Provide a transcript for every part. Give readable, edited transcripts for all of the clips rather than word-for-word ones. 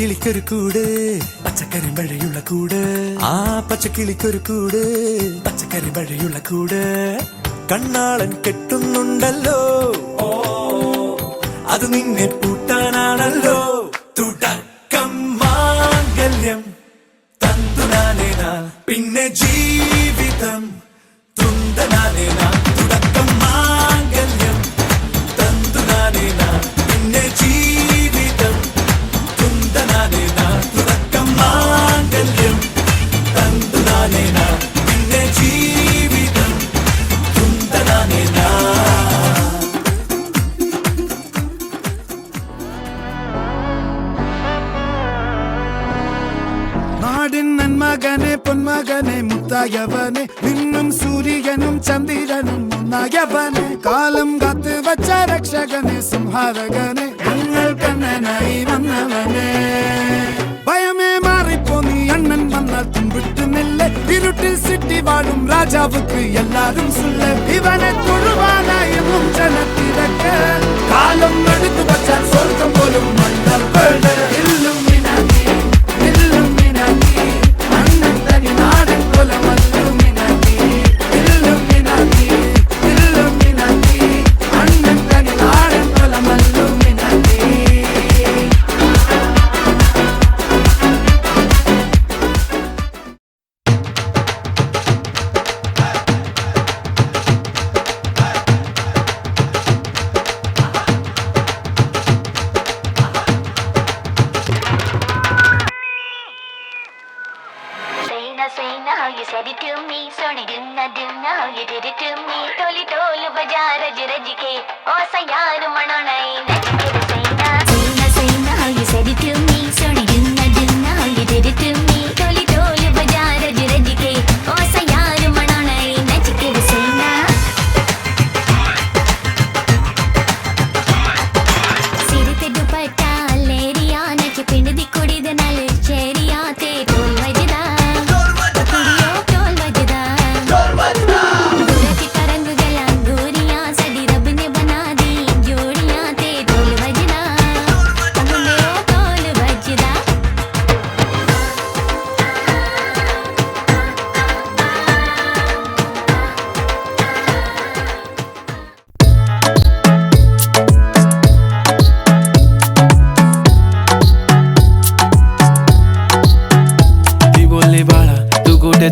പച്ചക്കിളിക്കൊരു കൂട് പച്ചക്കറി വഴിയുള്ള കൂട് ആ പച്ചക്കിളിക്കൊരു കൂട് പച്ചക്കറി വഴിയുള്ള കൂട് കണ്ണാളൻ കെട്ടുന്നുണ്ടല്ലോ അത് നിന്നെ പൂട്ടാനാണല്ലോ തുടക്കം മാംഗല്യം തന്തുനാനേനാ പിന്നെ ജീവിതം തുന്തനാനേനാ തുടക്കം മാംഗല്യം തന്തുനാനേനാ പിന്നെ ജീവിതം തുന്തനാനേനാ തുടക്കം മാംഗല്യം തന്തുനാനേനാ പിന്നെ ജീവിതം തുന്തനാനേനാ നന്മകനെ പൊന്മകനെ മുത്തായവനെ നിന്നും സൂര്യനും ചന്ദ്രനും ഒന്നായവനെ കാലം കാത്ത് വച്ച രക്ഷകനെ സംഹാരകനെ ഞങ്ങൾ കണ്ണനായി വന്നവനെ ഭയമേ മാറിപ്പോ നീ അണ്ണൻ വന്നാൽ തുമ്പിട്ടുന്നില്ല ഇരുട്ടിൽ സിറ്റി വാഴും രാജാവുക്ക് എല്ലാരും സുല്ല ഇവനെ തൊഴുവാനായി ജനത്തിരക്ക് കാലം എടുത്തു വച്ചാൽ സ്വർഗം പോലും Mannal Sayna how you said it to me, sorry dunna how you did it to me. Toli tolu baja raj raj ke, o sayar mananai najke sayna how you said it to me, sorry dunna how you did it to me. Toli tolu baja raj raj ke, o sayar mananai najke sayna. Sirte dupatta leriya nache pind di kudi de nal cheriya te tol vajda.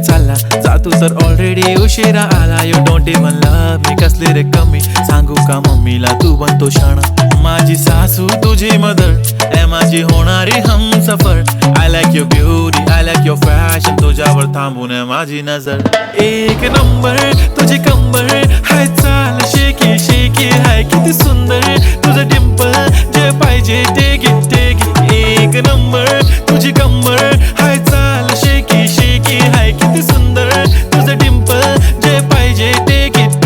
चालला जा तू तर already उशिरा आला you don't even love me कसले रे कमी सांगू का मम्मीला तू बनतो शाणा माझी सासू तुझी मदर ए माझी होणारी Humsafar I like your beauty I like your fashion तुझ्यावर थांबून माझी नजर एक नंबर तुझी कंबर हाय चाल शेकी शेकी हाय किती सुंदर तुझं डिंपल जे पाहिजे टेक इट एक नंबर तुझी कंबर हाय चाल शेकी शेकी हाय किती सुंदर तुझं डिंपल जे पाहिजे टेक इट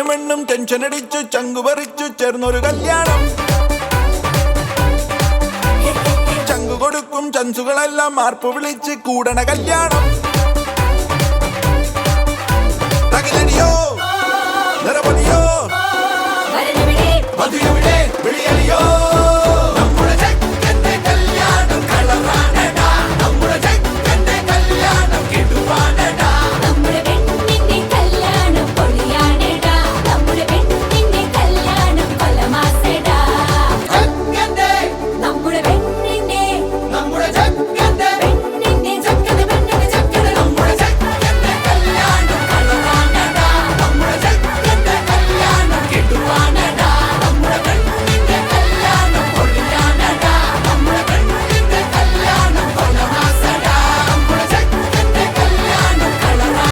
മെണ്ണും ടെൻഷൻ അടിച്ചു ചങ്കു പറിച്ചു ചേർന്നൊരു കല്യാണം ചങ്കു കൊടുക്കും ചൻസുകളെല്ലാം മാർപ്പ് വിളിച്ച് കൂടണ കല്യാണം